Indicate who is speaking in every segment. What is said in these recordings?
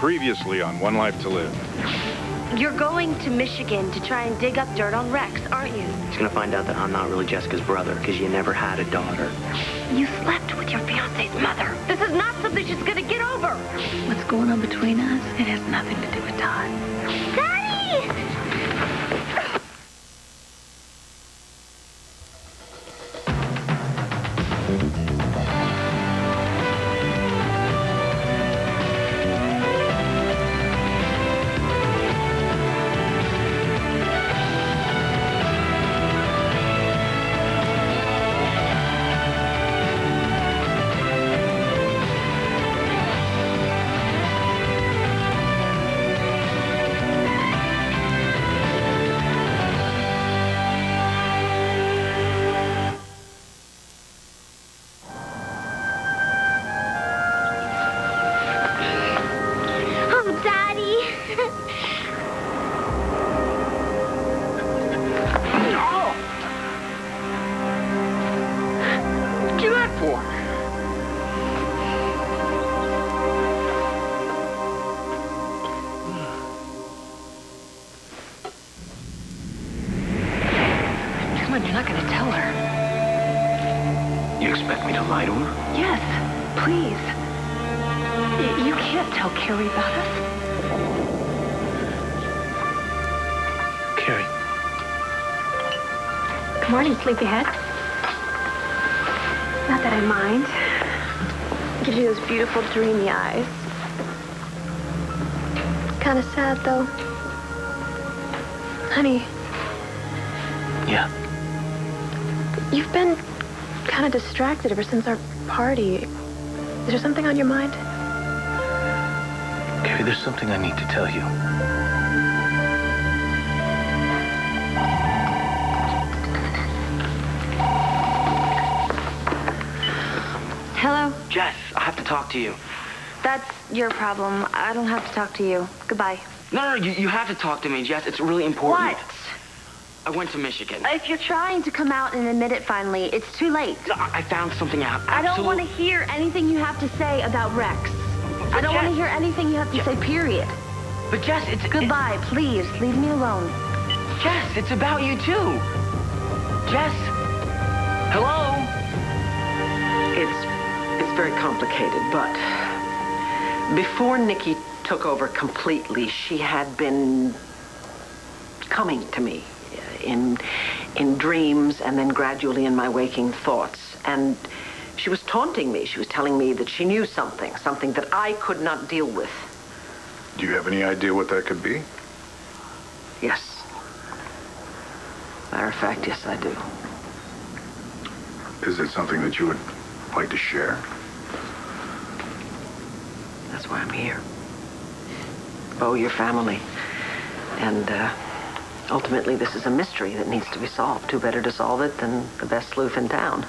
Speaker 1: Previously on One Life to Live.
Speaker 2: You're going to Michigan to try and dig up dirt on Rex, aren't you?
Speaker 3: He's gonna find out that I'm not really Jessica's brother because you never had a daughter.
Speaker 2: You slept with your fiance's mother. This is not something she's gonna get over.
Speaker 4: What's going on between us? It has nothing to do with Todd.
Speaker 2: Daddy!
Speaker 4: You're not going to tell her.
Speaker 3: You expect me to lie to her?
Speaker 4: Yes, please. You can't tell Carrie about us.
Speaker 3: Carrie.
Speaker 4: Good morning, sleepyhead. Not that I mind. Gives you those beautiful, dreamy eyes. Kind of sad, though. Honey.
Speaker 3: Yeah.
Speaker 4: You've been kind of distracted ever since our party. Is there something on your mind?
Speaker 3: Carrie, there's something I need to tell you.
Speaker 2: Hello?
Speaker 3: Jess, I have to talk to you.
Speaker 2: That's your problem. I don't have to talk to you. Goodbye.
Speaker 3: No, you have to talk to me, Jess. It's really important.
Speaker 2: What?
Speaker 3: I went to Michigan.
Speaker 2: If you're trying to come out and admit it finally, it's too late.
Speaker 3: No, I found something out.
Speaker 2: I don't want to hear anything you have to say about Rex. I don't want to hear anything you have to say, period.
Speaker 3: But Jess, it's...
Speaker 2: Goodbye, please. Leave me alone.
Speaker 3: Jess, it's about you, too. Jess? Hello?
Speaker 5: It's very complicated, but before Nikki took over completely, she had been coming to me in dreams and then gradually in my waking thoughts. And she was taunting me. She was telling me that she knew something that I could not deal with.
Speaker 1: Do you have any idea what that could be?
Speaker 5: Yes. Matter of fact, yes, I do.
Speaker 1: Is it something that you would like to share?
Speaker 5: That's why I'm here. Oh, your family. And, ultimately, this is a mystery that needs to be solved. Who better to solve it than the best sleuth in town?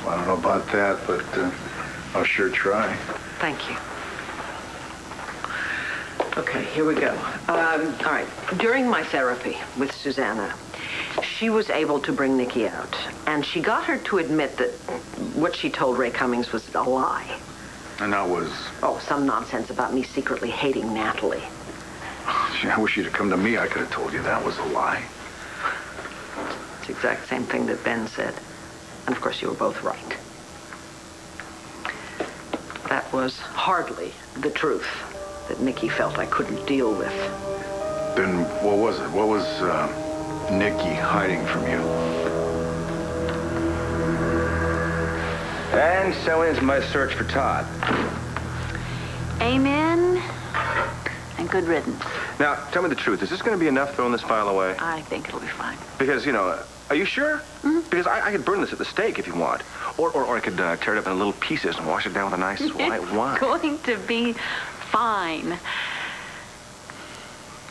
Speaker 1: Well, I don't know about that, but I'll sure try.
Speaker 5: Thank you. Okay, here we go. All right. During my therapy with Susanna, she was able to bring Nikki out, and she got her to admit that what she told Ray Cummings was a lie.
Speaker 1: And that was...
Speaker 5: Oh, some nonsense about me secretly hating Natalie.
Speaker 1: Gee, I wish you'd have come to me. I could have told you that was a lie.
Speaker 5: It's the exact same thing that Ben said. And of course, you were both right. That was hardly the truth that Nikki felt I couldn't deal with.
Speaker 1: Then what was it? What was Nikki hiding from you?
Speaker 6: And so ends my search for Todd.
Speaker 4: Amen. And good riddance.
Speaker 6: Now, tell me the truth. Is this going to be enough throwing this file away?
Speaker 4: I think it'll be fine.
Speaker 6: Because, are you sure? Mm-hmm. Because I could burn this at the stake if you want. Or I could tear it up in little pieces and wash it down with a nice white wine.
Speaker 4: It's going to be fine.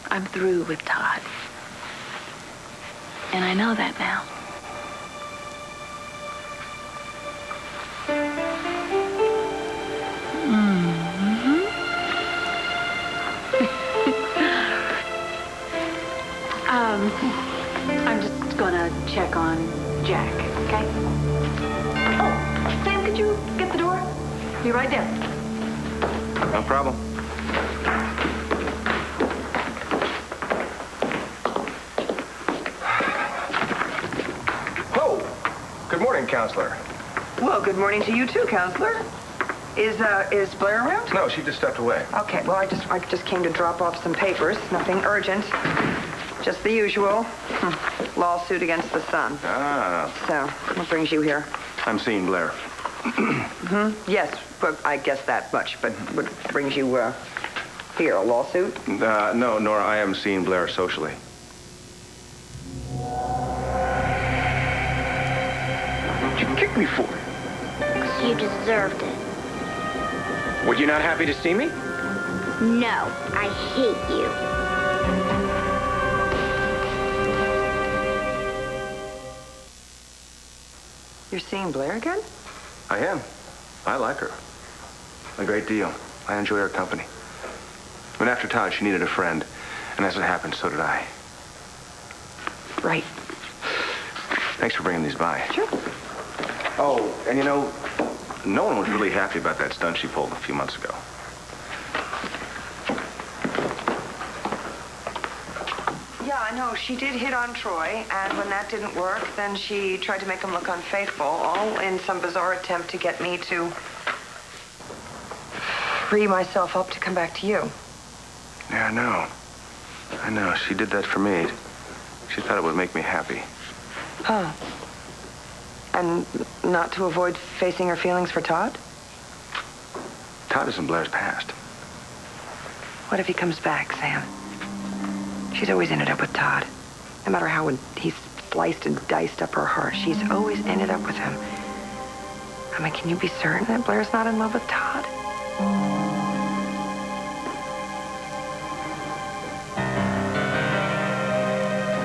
Speaker 4: I'm through with Todd. And I know that now. I'm just gonna check on Jack, okay? Oh, Sam, could you get the door? Be right there.
Speaker 6: No problem. Counselor.
Speaker 7: Well, good morning to you too, Counselor. Is Blair around?
Speaker 6: No, she just stepped away.
Speaker 7: Okay, well, I just came to drop off some papers. Nothing urgent. Just the usual. Lawsuit against the son.
Speaker 6: Ah.
Speaker 7: So, what brings you here?
Speaker 6: I'm seeing Blair.
Speaker 7: Yes, but I guess that much. But what brings you here? A lawsuit?
Speaker 6: No, Nora, I am seeing Blair socially.
Speaker 1: What'd you kick me for?
Speaker 2: You deserved it.
Speaker 8: Were you not happy to see me?
Speaker 2: No, I hate you.
Speaker 7: You're seeing Blair again?
Speaker 6: I am. I like her. A great deal. I enjoy her company. But after Todd, she needed a friend. And as it happened, so did I.
Speaker 7: Right.
Speaker 6: Thanks for bringing these by.
Speaker 7: Sure.
Speaker 6: Oh, and you know, no one was really happy about that stunt she pulled a few months ago.
Speaker 7: Yeah, I know. She did hit on Troy, and when that didn't work, then she tried to make him look unfaithful, all in some bizarre attempt to get me to free myself up to come back to you.
Speaker 6: Yeah, I know. I know. She did that for me. She thought it would make me happy.
Speaker 7: Huh. And not to avoid facing her feelings for Todd?
Speaker 6: Todd is in Blair's past.
Speaker 7: What if he comes back, Sam? She's always ended up with Todd. No matter how he's sliced and diced up her heart, she's always ended up with him. I mean, can you be certain that Blair's not in love with Todd?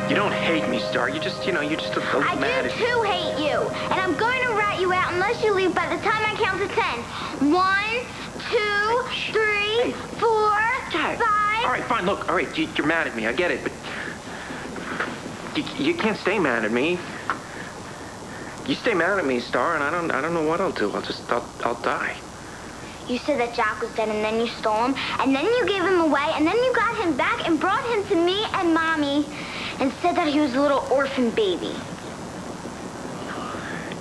Speaker 8: You don't hate me, Star. You just, you're just a little
Speaker 2: I
Speaker 8: mad
Speaker 2: do
Speaker 8: at
Speaker 2: too hate you. And I'm going to rat you out unless you leave by the time I count to 10. 1, 2, 3, 4,
Speaker 8: Dad.
Speaker 2: 5.
Speaker 8: All right, fine. Look, all right, you're mad at me. I get it, but you can't stay mad at me. You stay mad at me, Star, and I don't know what I'll do. I'll die.
Speaker 2: You said that Jack was dead and then you stole him. And then you gave him away. And then you got him back and brought him to me and Mommy. And said that he was a little orphan baby.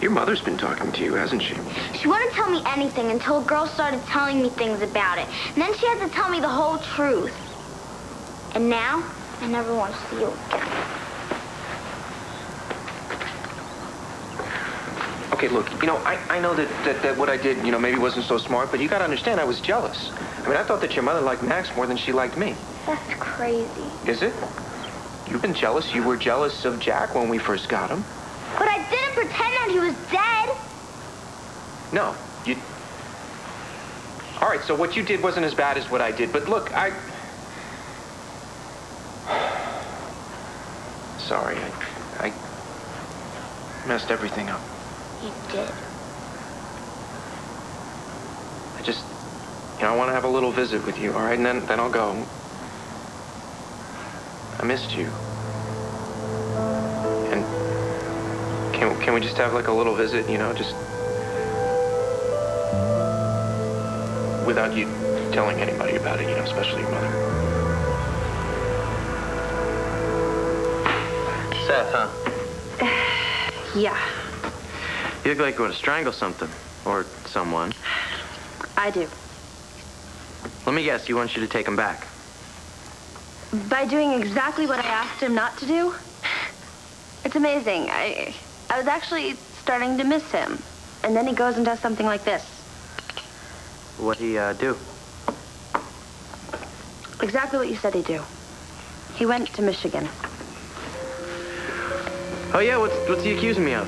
Speaker 8: Your mother's been talking to you, hasn't she?
Speaker 2: She wouldn't tell me anything until a girl started telling me things about it. And then she had to tell me the whole truth. And now, I never want to see you again.
Speaker 8: Okay, look, I know that what I did, maybe wasn't so smart, but you gotta understand I was jealous. I mean, I thought that your mother liked Max more than she liked me.
Speaker 2: That's crazy.
Speaker 8: Is it? You've been jealous. You were jealous of Jack when we first got him.
Speaker 2: But I didn't pretend that he was dead.
Speaker 8: No, you... All right, so what you did wasn't as bad as what I did, but look, Sorry, I messed everything up.
Speaker 2: You did.
Speaker 8: I just, I want to have a little visit with you, all right? And then I'll go. I missed you. And can we just have like a little visit, just without you telling anybody about it, especially your mother.
Speaker 3: Seth, huh?
Speaker 4: Yeah,
Speaker 3: You look like you want to strangle something. Or someone.
Speaker 4: I do.
Speaker 3: Let me guess, he wants you to take him back.
Speaker 4: By doing exactly what I asked him not to do? It's amazing. I was actually starting to miss him. And then he goes and does something like this.
Speaker 3: What'd he do?
Speaker 4: Exactly what you said he'd do. He went to Michigan.
Speaker 3: Oh, yeah? What's he accusing me of?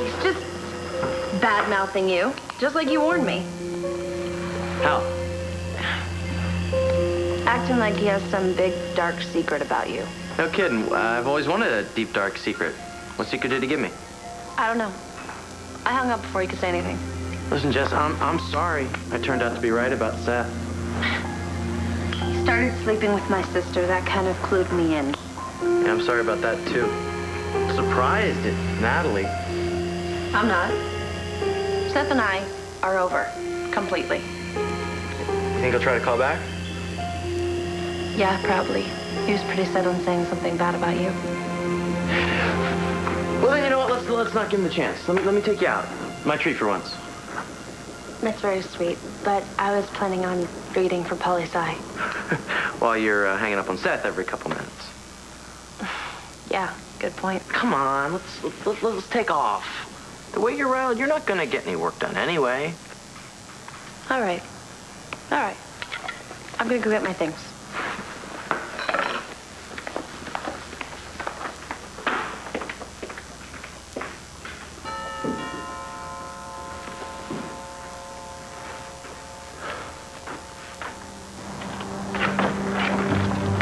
Speaker 4: He's just bad-mouthing you, just like you warned me.
Speaker 3: How?
Speaker 4: Acting like he has some big, dark secret about you.
Speaker 3: No kidding. I've always wanted a deep, dark secret. What secret did he give me?
Speaker 4: I don't know. I hung up before he could say anything.
Speaker 3: Listen, Jess, I'm sorry. I turned out to be right about Seth.
Speaker 4: He started sleeping with my sister. That kind of clued me in.
Speaker 3: Yeah, I'm sorry about that, too. Surprised at Natalie.
Speaker 4: I'm not. Seth and I are over. Completely.
Speaker 3: You think he'll try to call back?
Speaker 4: Yeah, probably. He was pretty set on saying something bad about you.
Speaker 3: Well, then, you know what? Let's not give him the chance. Let me take you out. My treat for once.
Speaker 4: That's very sweet, but I was planning on reading for poli-sci.
Speaker 3: While you're hanging up on Seth every couple minutes.
Speaker 4: Yeah, good point.
Speaker 3: Come on, let's take off. The way you're around, you're not gonna get any work done anyway.
Speaker 4: All right. I'm gonna go get my things.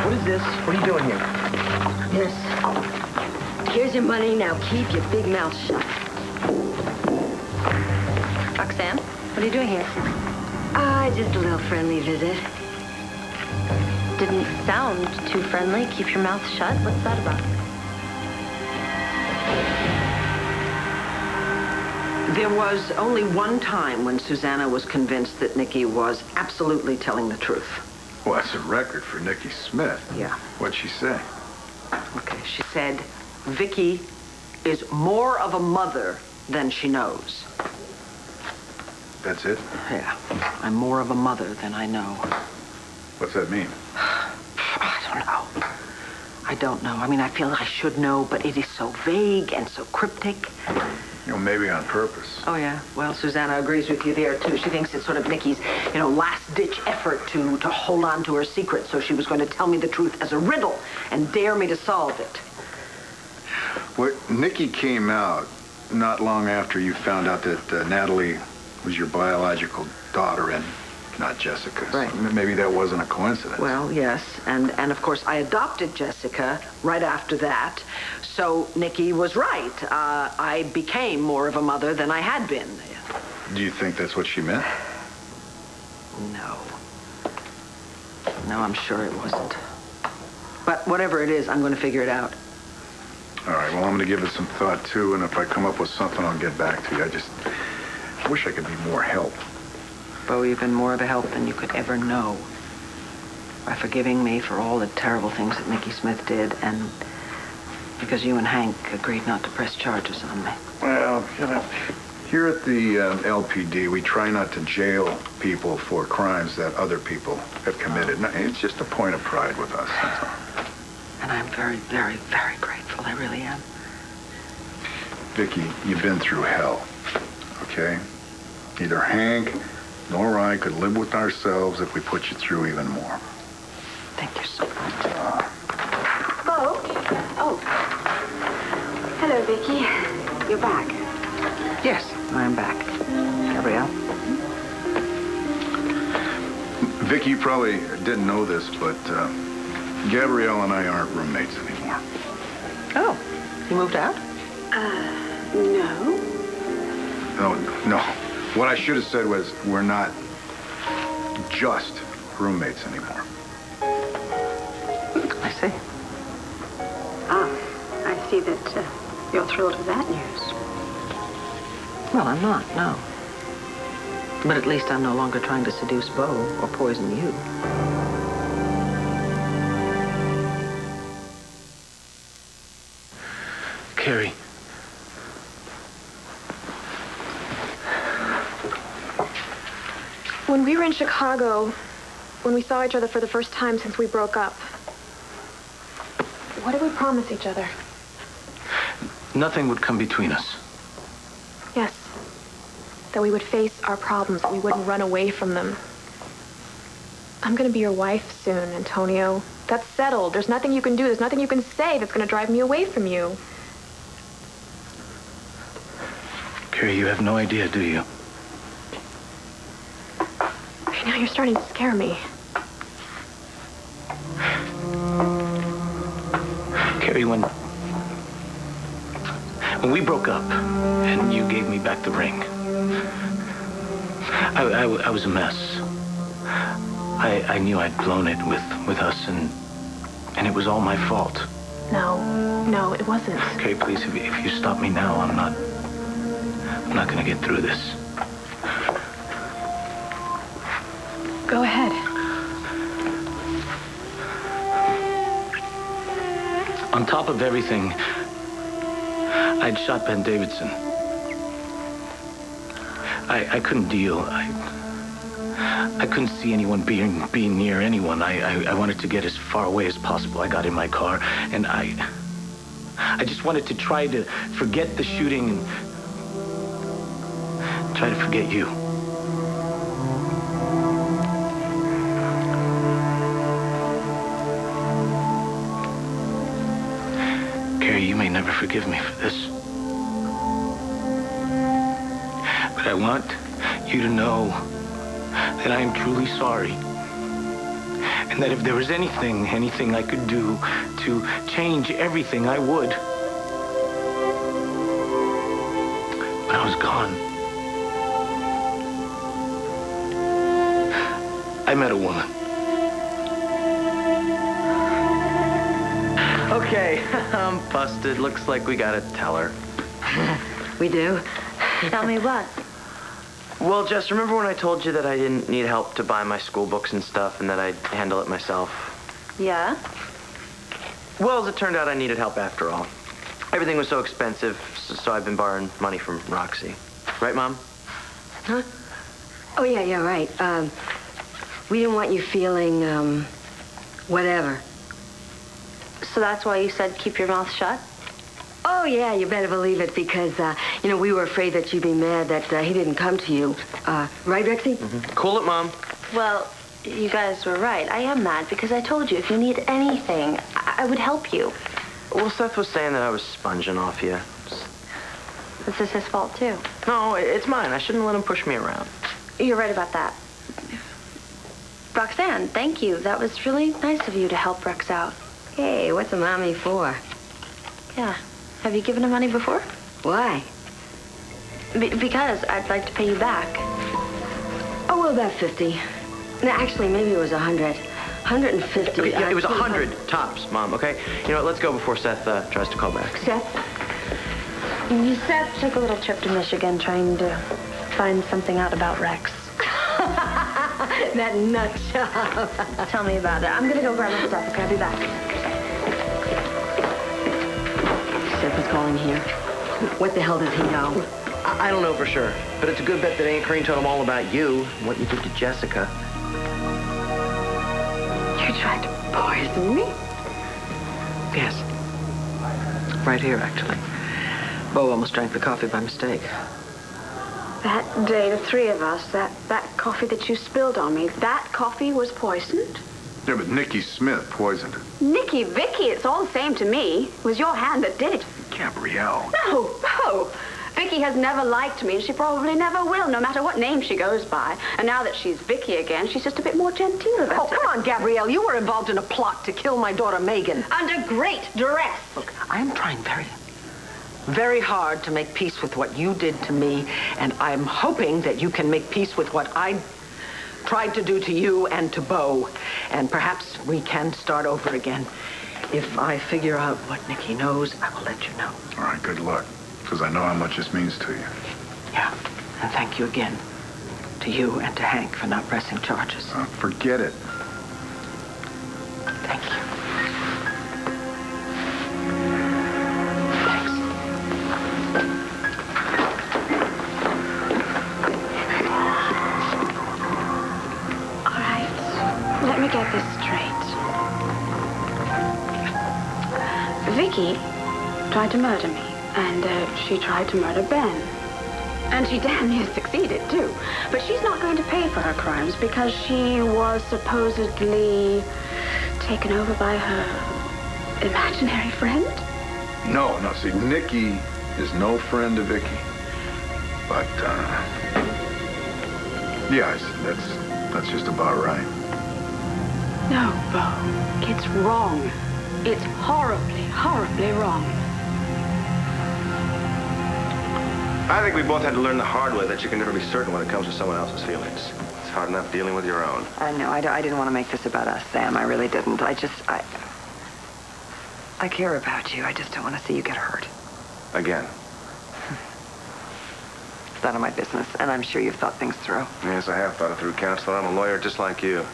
Speaker 3: What is this? What are you doing here?
Speaker 9: Yes. Here's your money. Now keep your big mouth shut.
Speaker 4: Roxanne, what are you doing here?
Speaker 9: Just a little friendly visit.
Speaker 4: Didn't sound too friendly. Keep your mouth shut. What's that about?
Speaker 5: There was only one time when Susanna was convinced that Nikki was absolutely telling the truth.
Speaker 1: Well, that's a record for Nikki Smith.
Speaker 5: Yeah.
Speaker 1: What'd she say?
Speaker 5: Okay, she said, Vicky is more of a mother than she knows.
Speaker 1: That's it?
Speaker 5: Yeah, I'm more of a mother than I know.
Speaker 1: What's that mean?
Speaker 5: I don't know. I mean, I feel I should know, but it is so vague and so cryptic.
Speaker 1: You know, maybe on purpose.
Speaker 5: Oh, yeah. Well, Susanna agrees with you there, too. She thinks it's sort of Nikki's, last-ditch effort to hold on to her secret, so she was going to tell me the truth as a riddle and dare me to solve it.
Speaker 1: Well, Nikki came out not long after you found out that Natalie was your biological daughter and not Jessica's.
Speaker 5: Right.
Speaker 1: Maybe that wasn't a coincidence.
Speaker 5: Well, yes. And of course, I adopted Jessica right after that. So Nikki was right. I became more of a mother than I had been.
Speaker 1: Do you think that's what she meant?
Speaker 5: No. No, I'm sure it wasn't. But whatever it is, I'm going to figure it out.
Speaker 1: All right, well, I'm going to give it some thought, too, and if I come up with something, I'll get back to you. I wish I could be more help.
Speaker 5: Bo, you've been more of a help than you could ever know. By forgiving me for all the terrible things that Nikki Smith did, and because you and Hank agreed not to press charges on me.
Speaker 1: Well, here at the LPD, we try not to jail people for crimes that other people have committed. No, it's just a point of pride with us, that's all.
Speaker 5: And I'm very, very, very grateful. I really am.
Speaker 1: Vicky, you've been through hell, okay? Neither Hank nor I could live with ourselves if we put you through even more.
Speaker 5: Thank you so much.
Speaker 4: Bo? Oh. Hello, Vicky. You're back.
Speaker 5: Yes, I'm back. Gabrielle?
Speaker 1: Vicky, you probably didn't know this, but Gabrielle and I aren't roommates anymore.
Speaker 5: Oh, you moved out?
Speaker 9: No.
Speaker 1: No. What I should have said was we're not just roommates anymore.
Speaker 5: I see.
Speaker 9: I see that you're thrilled with that news.
Speaker 5: Well, I'm not, no. But at least I'm no longer trying to seduce Bo or poison you.
Speaker 3: Carrie.
Speaker 10: When we were in Chicago, when we saw each other for the first time since we broke up, what did we promise each other?
Speaker 3: Nothing would come between us.
Speaker 10: Yes. That we would face our problems, that we wouldn't run away from them. I'm gonna be your wife soon, Antonio. That's settled. There's nothing you can do, there's nothing you can say that's gonna drive me away from you.
Speaker 3: Carrie, you have no idea, do you?
Speaker 10: Okay, now you're starting to scare me.
Speaker 3: Carrie, when we broke up and you gave me back the ring, I was a mess. I knew I'd blown it with us, and it was all my fault.
Speaker 10: No, it wasn't.
Speaker 3: Carrie, please, if you stop me now, I'm not gonna get through this.
Speaker 10: Go ahead.
Speaker 3: On top of everything, I'd shot Ben Davidson. I couldn't deal. I couldn't see anyone being near anyone. I wanted to get as far away as possible. I got in my car, and I just wanted to try to forget the shooting and try to forget you. Carrie, you may never forgive me for this. But I want you to know that I am truly sorry. And that if there was anything I could do to change everything, I would. But I was gone. I met a woman.
Speaker 8: Okay, I'm busted. Looks like we gotta tell her.
Speaker 9: We do?
Speaker 4: Tell me what?
Speaker 8: Well, Jess, remember when I told you that I didn't need help to buy my school books and stuff and that I'd handle it myself?
Speaker 4: Yeah?
Speaker 8: Well, as it turned out, I needed help after all. Everything was so expensive, so I've been borrowing money from Roxy. Right, Mom?
Speaker 9: Huh? Oh, yeah, right. We didn't want you feeling, whatever.
Speaker 4: So that's why you said keep your mouth shut?
Speaker 9: Oh, yeah, you better believe it, because, we were afraid that you'd be mad that he didn't come to you. Right, Rexy?
Speaker 8: Mm-hmm. Cool it, Mom.
Speaker 4: Well, you guys were right. I am mad because I told you if you need anything, I would help you.
Speaker 8: Well, Seth was saying that I was sponging off you.
Speaker 4: This is his fault, too.
Speaker 8: No, it's mine. I shouldn't let him push me around.
Speaker 4: You're right about that. Roxanne, thank you. That was really nice of you to help Rex out.
Speaker 9: Hey, what's a mommy for?
Speaker 4: Yeah. Have you given him money before?
Speaker 9: Why?
Speaker 4: Because I'd like to pay you back.
Speaker 9: Oh, well, about 50. No, actually, maybe it was 100. 150.
Speaker 8: Okay, yeah, it was 100 tops, Mom, okay? You know what, let's go before Seth tries to call back.
Speaker 9: Seth?
Speaker 4: Seth took a little trip to Michigan trying to find something out about Rex.
Speaker 9: That nut job.
Speaker 4: Tell me about it. I'm gonna go grab my stuff, okay? I'll be back.
Speaker 9: Seth is calling here. What the hell does he know?
Speaker 8: I don't know for sure, but it's a good bet that Aunt Crane told him all about you and what you did to Jessica.
Speaker 9: You tried to poison me?
Speaker 5: Yes. Right here, actually. Bo almost drank the coffee by mistake.
Speaker 11: That day, the three of us, that coffee that you spilled on me, that coffee was poisoned?
Speaker 1: Yeah, but Nikki Smith poisoned it.
Speaker 11: Nikki, Vicky, it's all the same to me. It was your hand that did it.
Speaker 1: Gabrielle.
Speaker 11: No. Vicky has never liked me, and she probably never will, no matter what name she goes by. And now that she's Vicky again, she's just a bit more genteel about it.
Speaker 5: Oh, come on, Gabrielle. You were involved in a plot to kill my daughter, Megan.
Speaker 11: Under great duress.
Speaker 5: Look, I am trying very hard to make peace with what you did to me, and I'm hoping that you can make peace with what I tried to do to you and to Bo, and perhaps we can start over again. If I figure out what Nikki knows, I will let you know.
Speaker 1: All right, good luck, because I know how much this means to you.
Speaker 5: Yeah, and thank you again to you and to Hank for not pressing charges.
Speaker 1: Forget it.
Speaker 5: Thank you.
Speaker 11: Let me get this straight. Vicky tried to murder me, and she tried to murder Ben. And she damn near succeeded, too. But she's not going to pay for her crimes because she was supposedly taken over by her imaginary friend?
Speaker 1: No, see, Nikki is no friend of Vicky. But, yeah, that's just about right.
Speaker 11: No, Bo. It's wrong. It's horribly, horribly wrong.
Speaker 6: I think we both had to learn the hard way that you can never be certain when it comes to someone else's feelings. It's hard enough dealing with your own.
Speaker 7: I know. I didn't want to make this about us, Sam. I really didn't. I care about you. I just don't want to see you get hurt.
Speaker 6: Again.
Speaker 7: It's none of my business, and I'm sure you've thought things through.
Speaker 6: Yes, I have thought it through, Counselor. I'm a lawyer just like you.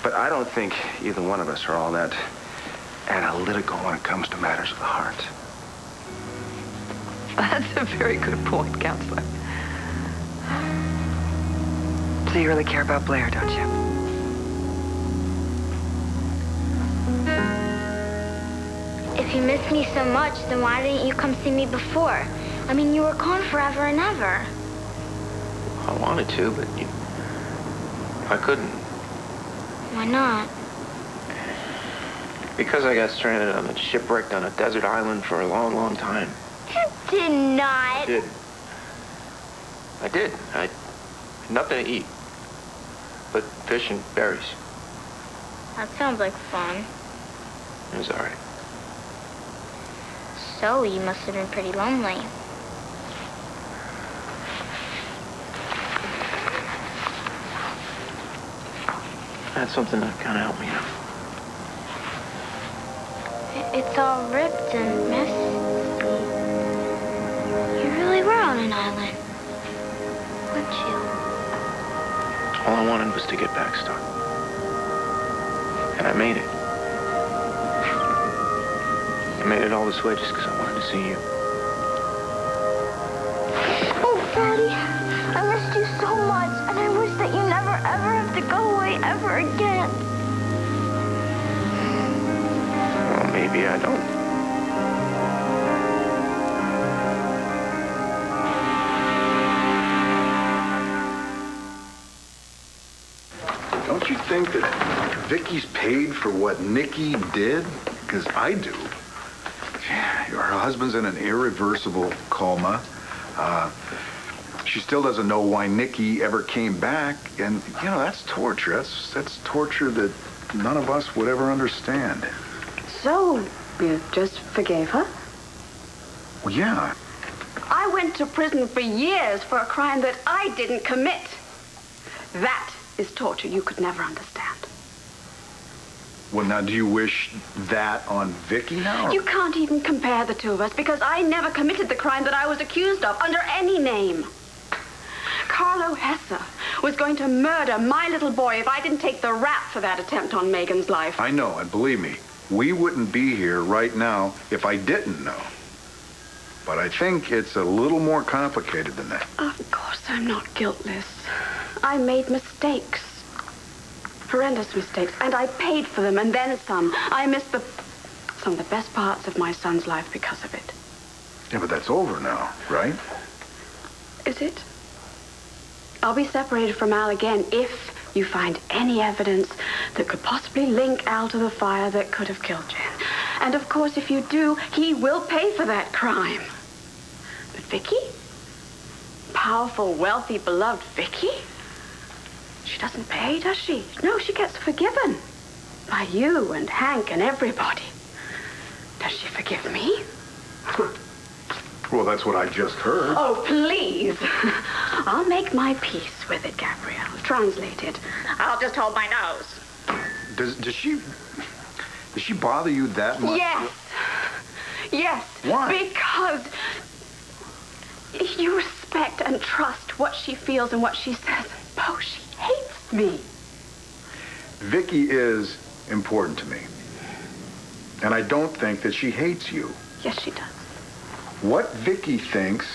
Speaker 6: But I don't think either one of us are all that analytical when it comes to matters of the heart.
Speaker 7: That's a very good point, Counselor. So you really care about Blair, don't you?
Speaker 2: If you miss me so much, then why didn't you come see me before? I mean, you were gone forever and ever.
Speaker 8: I wanted to, but I couldn't.
Speaker 2: Why not?
Speaker 8: Because I got stranded on a shipwrecked on a desert island for a long, long time.
Speaker 2: You did not.
Speaker 8: I did. I had nothing to eat but fish and berries.
Speaker 2: That sounds like fun.
Speaker 8: It was all right.
Speaker 2: So, you must have been pretty lonely.
Speaker 8: I had something that kind of helped me out.
Speaker 2: It's all ripped and messy. You really were on an island, weren't you?
Speaker 8: All I wanted was to get back stuck. And I made it. I made it all this way just because I wanted to see you.
Speaker 2: Oh, Daddy, I missed you so much, and I wish that you never, ever have to go away ever again.
Speaker 8: Well, maybe I don't.
Speaker 1: Don't you think that Vicky's paid for what Nikki did? Because I do. Her husband's in an irreversible coma. She still doesn't know why Nikki ever came back. And, you know, that's torture. That's torture that none of us would ever understand.
Speaker 11: So, you just forgave her?
Speaker 1: Well, yeah.
Speaker 11: I went to prison for years for a crime that I didn't commit. That is torture you could never understand.
Speaker 1: Well, now, do you wish that on Vicky now?
Speaker 11: You can't even compare the two of us because I never committed the crime that I was accused of under any name. Carlo Hesse was going to murder my little boy if I didn't take the rap for that attempt on Megan's life.
Speaker 1: I know, and believe me, we wouldn't be here right now if I didn't know. But I think it's a little more complicated than that.
Speaker 11: Of course I'm not guiltless. I made mistakes. Horrendous mistakes. And I paid for them and then some. I missed some of the best parts of my son's life because of it.
Speaker 1: Yeah, but that's over now, right?
Speaker 11: Is it? I'll be separated from Al again if you find any evidence that could possibly link Al to the fire that could have killed Jen. And of course, if you do, he will pay for that crime. But Vicky? Powerful, wealthy, beloved Vicky? She doesn't pay, does she? No, she gets forgiven. By you and Hank and everybody. Does she forgive me?
Speaker 1: Well, that's what I just heard.
Speaker 11: Oh, please. I'll make my peace with it, Gabrielle. Translate it. I'll just hold my nose.
Speaker 1: Does she bother you that much?
Speaker 11: Yes. Yes.
Speaker 1: Why?
Speaker 11: Because you respect and trust what she feels and what she says. Oh, she hates me.
Speaker 1: Vicky is important to me. And I don't think that she hates you.
Speaker 11: Yes, she does.
Speaker 1: What Vicky thinks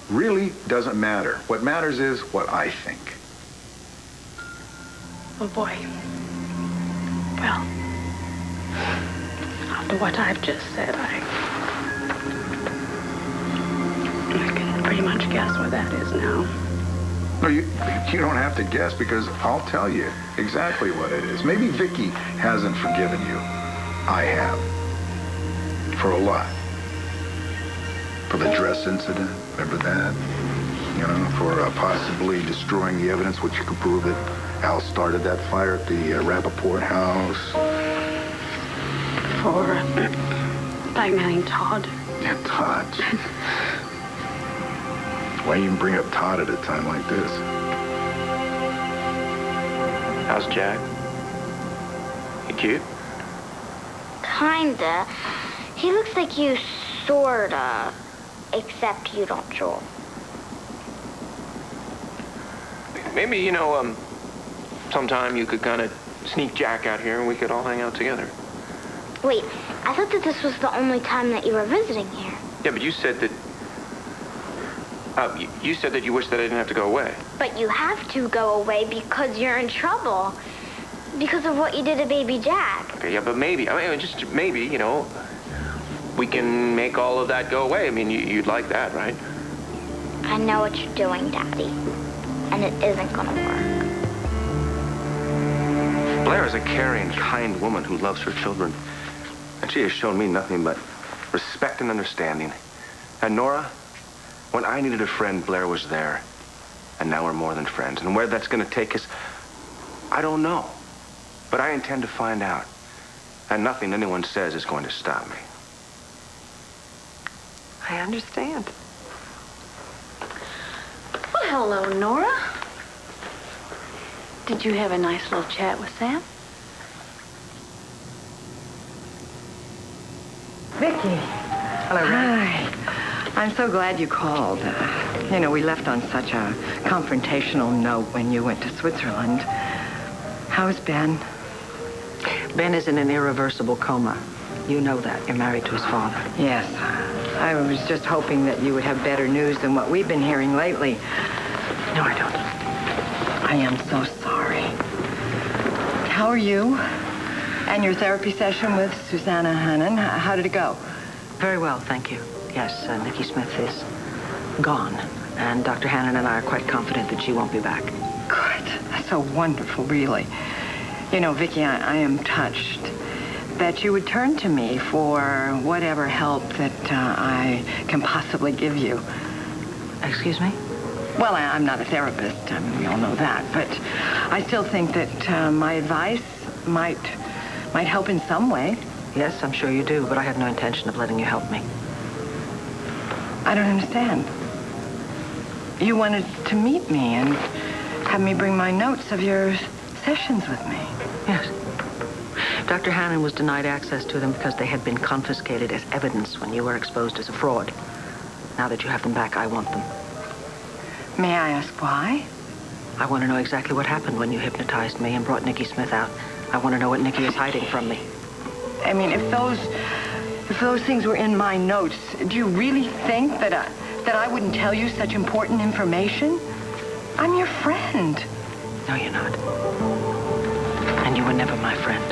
Speaker 1: really doesn't matter. What matters is what I think.
Speaker 11: Oh, boy. Well, after what I've just said, I can pretty much guess what that is now.
Speaker 1: No, you don't have to guess because I'll tell you exactly what it is. Maybe Vicky hasn't forgiven you. I have. For a lot. For the dress incident, remember that? You know, for possibly destroying the evidence which could prove that Al started that fire at the Rappaport house.
Speaker 11: For blackmailing Todd.
Speaker 1: Yeah, Todd. Why even bring up Todd at a time like this?
Speaker 8: How's Jack? He cute?
Speaker 2: Kinda. He looks like you, sorta. Except you don't, Joel.
Speaker 8: Maybe, sometime you could kind of sneak Jack out here and we could all hang out together.
Speaker 2: Wait, I thought that this was the only time that you were visiting here.
Speaker 8: Yeah, but you said that You said that you wish that I didn't have to go away.
Speaker 2: But you have to go away because you're in trouble. Because of what you did to baby Jack.
Speaker 8: Okay, yeah, but maybe, I mean, just maybe, you know, we can make all of that go away. I mean, you'd like that, right?
Speaker 2: I know what you're doing, Daddy. And it isn't gonna work.
Speaker 6: Blair is a caring, kind woman who loves her children. And she has shown me nothing but respect and understanding. And Nora, when I needed a friend, Blair was there. And now we're more than friends. And where that's going to take us, I don't know. But I intend to find out. And nothing anyone says is going to stop me.
Speaker 7: I understand.
Speaker 11: Well, hello, Nora. Did you have a nice little chat with Sam?
Speaker 7: Vicky. Hello, Ray. Hi. I'm so glad you called. You know, we left on such a confrontational note when you went to Switzerland. How's Ben?
Speaker 5: Ben is in an irreversible coma. You know that. You're married to his father.
Speaker 7: Yes. I was just hoping that you would have better news than what we've been hearing lately.
Speaker 5: No, I don't.
Speaker 7: I am so sorry. How are you? And your therapy session with Susanna Hannon, how did it go?
Speaker 5: Very well, thank you. Yes, Nikki Smith is gone. And Dr. Hannon and I are quite confident that she won't be back.
Speaker 7: Good. That's so wonderful, really. You know, Vicky, I am touched that you would turn to me for whatever help that I can possibly give you.
Speaker 5: Excuse me?
Speaker 7: Well, I'm not a therapist. I mean, we all know that. But I still think that my advice might help in some way.
Speaker 5: Yes, I'm sure you do, but I have no intention of letting you help me.
Speaker 7: I don't understand. You wanted to meet me and have me bring my notes of your sessions with me.
Speaker 5: Yes. Dr. Hannon was denied access to them because they had been confiscated as evidence when you were exposed as a fraud. Now that you have them back, I want them.
Speaker 7: May I ask why?
Speaker 5: I want to know exactly what happened when you hypnotized me and brought Nikki Smith out. I want to know what Nikki is hiding from me.
Speaker 7: I mean, if those things were in my notes, do you really think that I wouldn't tell you such important information? I'm your friend.
Speaker 5: No, you're not. And you were never my friend.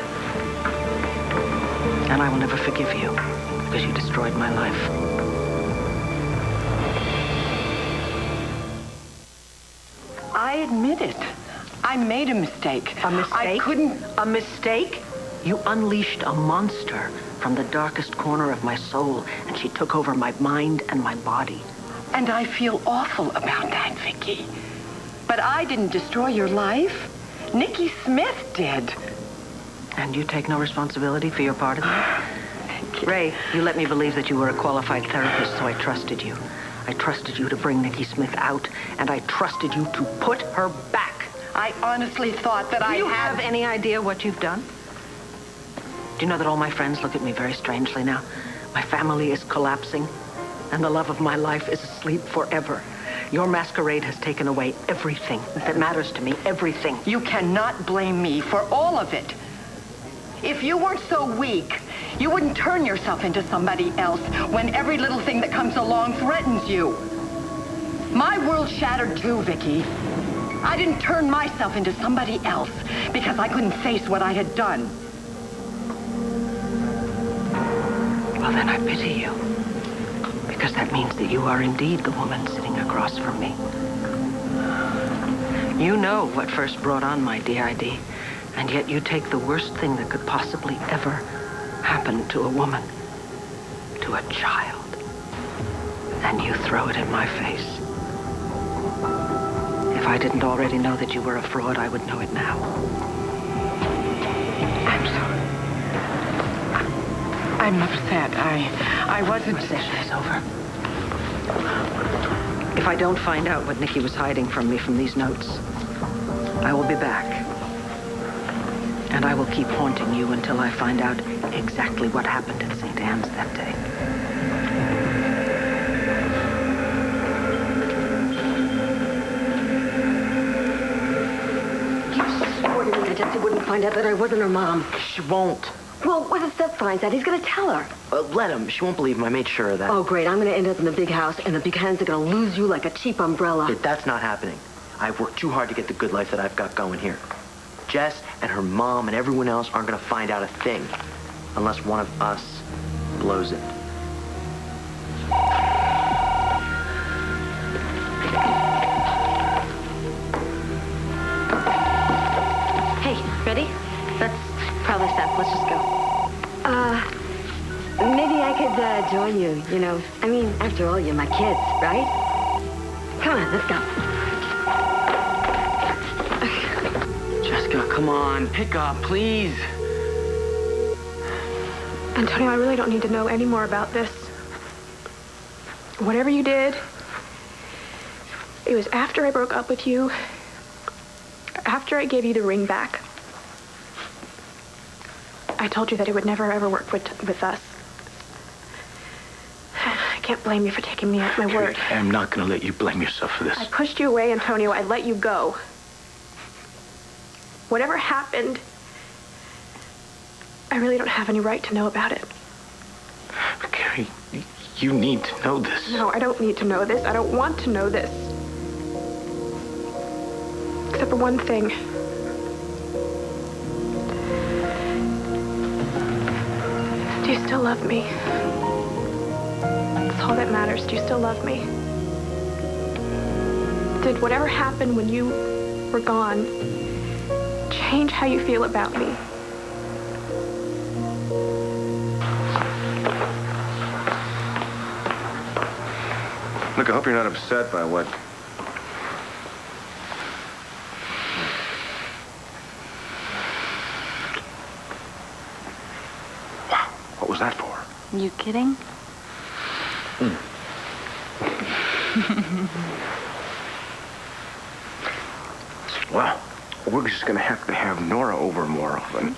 Speaker 5: And I will never forgive you because you destroyed my life.
Speaker 7: I admit it. I made a mistake.
Speaker 5: A mistake?
Speaker 7: I couldn't...
Speaker 5: A mistake? You unleashed a monster from the darkest corner of my soul, and she took over my mind and my body.
Speaker 7: And I feel awful about that, Vicky. But I didn't destroy your life. Nikki Smith did.
Speaker 5: And you take no responsibility for your part in that? Ray, you let me believe that you were a qualified therapist, so I trusted you. I trusted you to bring Nikki Smith out, and I trusted you to put her back.
Speaker 7: I honestly thought that
Speaker 5: Do you have any idea what you've done? Do you know that all my friends look at me very strangely now? My family is collapsing, and the love of my life is asleep forever. Your masquerade has taken away everything that matters to me, everything.
Speaker 7: You cannot blame me for all of it. If you weren't so weak, you wouldn't turn yourself into somebody else when every little thing that comes along threatens you. My world shattered too, Vicky. I didn't turn myself into somebody else because I couldn't face what I had done.
Speaker 5: Well, then I pity you. Because that means that you are indeed the woman sitting across from me. You know what first brought on my DID, and yet you take the worst thing that could possibly ever happen to a woman, to a child, and you throw it in my face. If I didn't already know that you were a fraud, I would know it now.
Speaker 7: I'm sorry. I'm upset. I wasn't...
Speaker 5: Our session is over. If I don't find out what Nikki was hiding from me from these notes, I will be back. And I will keep haunting you until I find out exactly what happened at St. Anne's that day.
Speaker 9: You swore to me that Jessie wouldn't find out that I wasn't her mom.
Speaker 5: She won't.
Speaker 9: Well, what if Steph finds out? He's going to tell her.
Speaker 12: Let him. She won't believe him. I made sure of that.
Speaker 9: Oh, great. I'm going to end up in the big house, and the Buchanans are going to lose you like a cheap umbrella.
Speaker 12: That's not happening. I've worked too hard to get the good life that I've got going here. Jess and her mom and everyone else aren't going to find out a thing unless one of us blows it.
Speaker 4: Hey, ready? That's probably Steph. Let's just go.
Speaker 9: Maybe I could join you, you know. I mean, after all, you're my kids, right? Come on, let's go.
Speaker 12: Jessica, come on. Pick up, please.
Speaker 10: Antonio, I really don't need to know any more about this. Whatever you did, it was after I broke up with you, after I gave you the ring back. I told you that it would never, ever work with us. I can't blame you for taking me at my word.
Speaker 3: I'm not going to let you blame yourself for this.
Speaker 10: I pushed you away, Antonio. I let you go. Whatever happened, I really don't have any right to know about it.
Speaker 3: But Carrie, you need to know this.
Speaker 10: No, I don't need to know this. I don't want to know this. Except for one thing. Do you still love me? That's all that matters. Do you still love me? Did whatever happened when you were gone change how you feel about me?
Speaker 6: Look, I hope you're not upset by what... Wow, what was that for?
Speaker 11: You kidding?
Speaker 6: Well, we're just gonna have to have Nora over more often.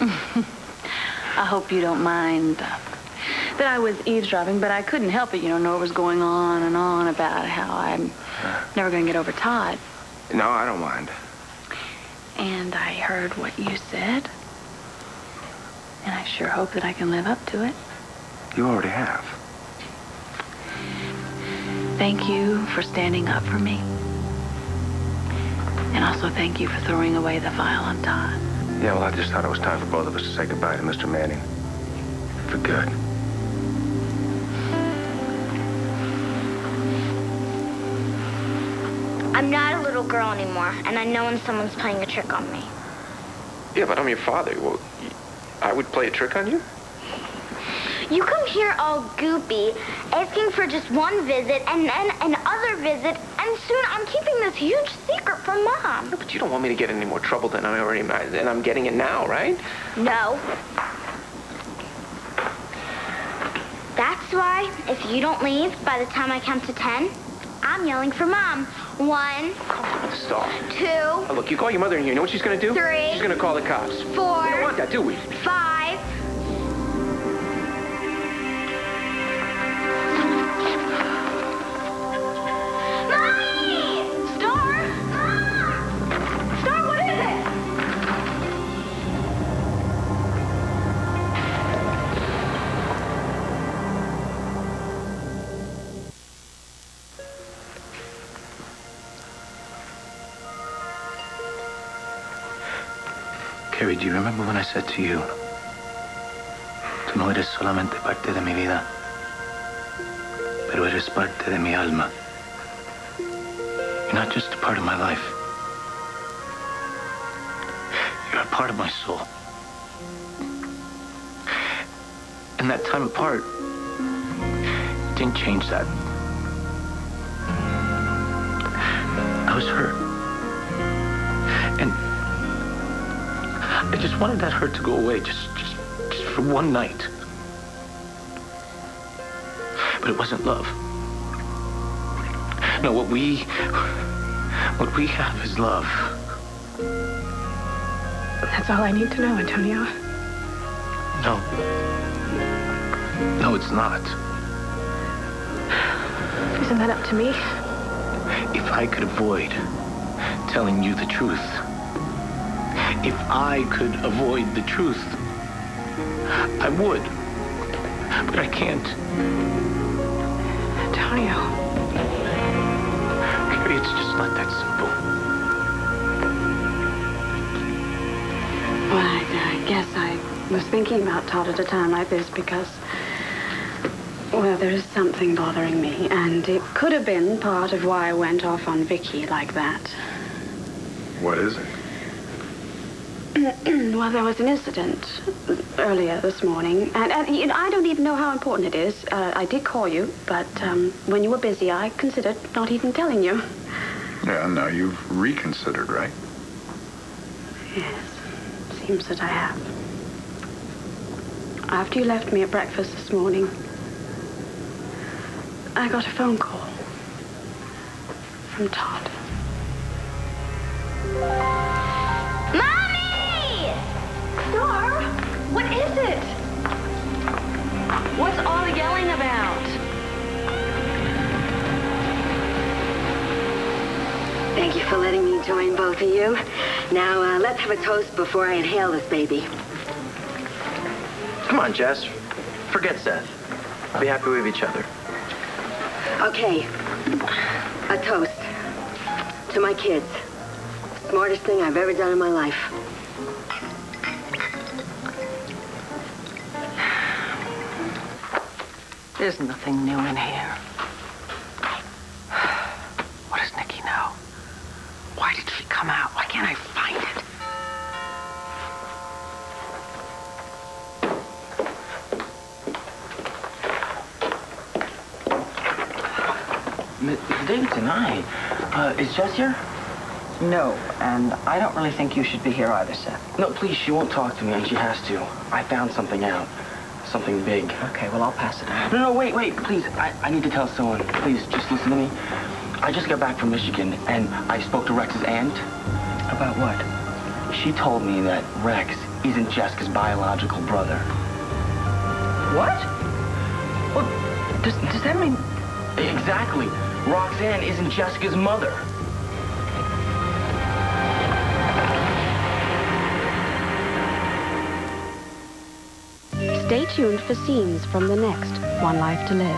Speaker 11: I hope you don't mind that I was eavesdropping, but I couldn't help it. You know, Nora was going on and on about how I'm never going to get over Todd.
Speaker 6: No, I don't mind.
Speaker 11: And I heard what you said. And I sure hope that I can live up to it.
Speaker 6: You already have.
Speaker 11: Thank you for standing up for me. And also thank you for throwing away the file on Todd.
Speaker 6: Yeah, well, I just thought it was time for both of us to say goodbye to Mr. Manning. For good.
Speaker 2: I'm not a little girl anymore, and I know when someone's playing a trick on me.
Speaker 8: Yeah, but I'm your father. Well, I would play a trick on you?
Speaker 2: You come here all goopy, asking for just one visit and then another visit, and soon I'm keeping this huge secret from Mom.
Speaker 8: But you don't want me to get in any more trouble than I'm getting in now, right?
Speaker 2: No. That's why, if you don't leave by the time I count to 10, I'm yelling for Mom. 1,
Speaker 8: Stop.
Speaker 2: 2.
Speaker 8: Oh, look, you call your mother in here. You know what she's going to do?
Speaker 2: 3.
Speaker 8: She's going to call the cops.
Speaker 2: 4.
Speaker 8: We don't want that, do we?
Speaker 2: 5. Mommy! Star? Mom! Star, what is it?
Speaker 3: Carrie, do you remember when I said to you, tú no eres solamente parte de mi vida, pero eres parte de mi alma? You're not just a part of my life. You're a part of my soul. And that time apart didn't change that. I was hurt. And I just wanted that hurt to go away, just for one night. But it wasn't love. No, what we have is love.
Speaker 10: That's all I need to know, Antonio.
Speaker 3: No. No, it's not.
Speaker 10: Isn't that up to me?
Speaker 3: If I could avoid telling you the truth, if I could avoid the truth, I would. But I can't.
Speaker 10: Antonio.
Speaker 3: Carrie, it's just not that simple.
Speaker 11: Well, I guess I was thinking about Todd at a time like this because, well, there is something bothering me, and it could have been part of why I went off on Vicky like that.
Speaker 1: What is it?
Speaker 11: Well, there was an incident earlier this morning, and you know, I don't even know how important it is. I did call you, but when you were busy, I considered not even telling you.
Speaker 1: Yeah, no, you've reconsidered, right?
Speaker 11: Yes, seems that I have. After you left me at breakfast this morning, I got a phone call from Todd.
Speaker 2: Mommy!
Speaker 4: Star, what is it? What's all the yelling about?
Speaker 9: Thank you for letting me join both of you. Now, let's have a toast before I inhale this baby.
Speaker 12: Come on, Jess. Forget Seth. Be happy with each other.
Speaker 9: Okay, a toast to my kids. Smartest thing I've ever done in my life.
Speaker 5: There's nothing new in here. What does Nikki know? Why did she come out? Why can't I find it?
Speaker 12: Davidson, is Jess here?
Speaker 5: No, and I don't really think you should be here either, Seth.
Speaker 12: No, please, she won't talk to me, and she has to. I found something out. Something big.
Speaker 5: Okay, well, I'll pass it on.
Speaker 12: No, wait, please. I need to tell someone. Please, just listen to me. I just got back from Michigan, and I spoke to Rex's aunt.
Speaker 5: About what?
Speaker 12: She told me that Rex isn't Jessica's biological brother.
Speaker 5: What? Well, does that mean...
Speaker 12: Exactly. Roxanne isn't Jessica's mother.
Speaker 13: Stay tuned for scenes from the next One Life to Live.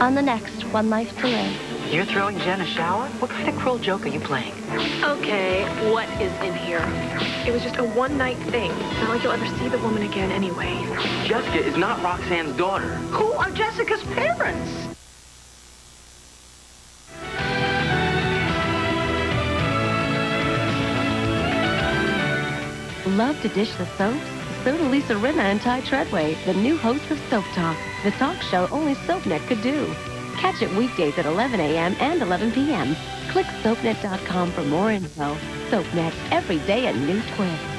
Speaker 13: On the next One Life to Live.
Speaker 5: You're throwing Jen a shower? What kind of cruel joke are you playing?
Speaker 10: Okay, what is in here? It was just a one-night thing. It's not like you'll ever see the woman again anyway.
Speaker 12: Jessica is not Roxanne's daughter.
Speaker 5: Who are Jessica's parents?
Speaker 13: Love to dish the soaps? So do Lisa Rinna and Ty Treadway, the new hosts of Soap Talk, the talk show only SoapNet could do. Catch it weekdays at 11 a.m. and 11 p.m. Click SoapNet.com for more info. SoapNet, every day a new twist.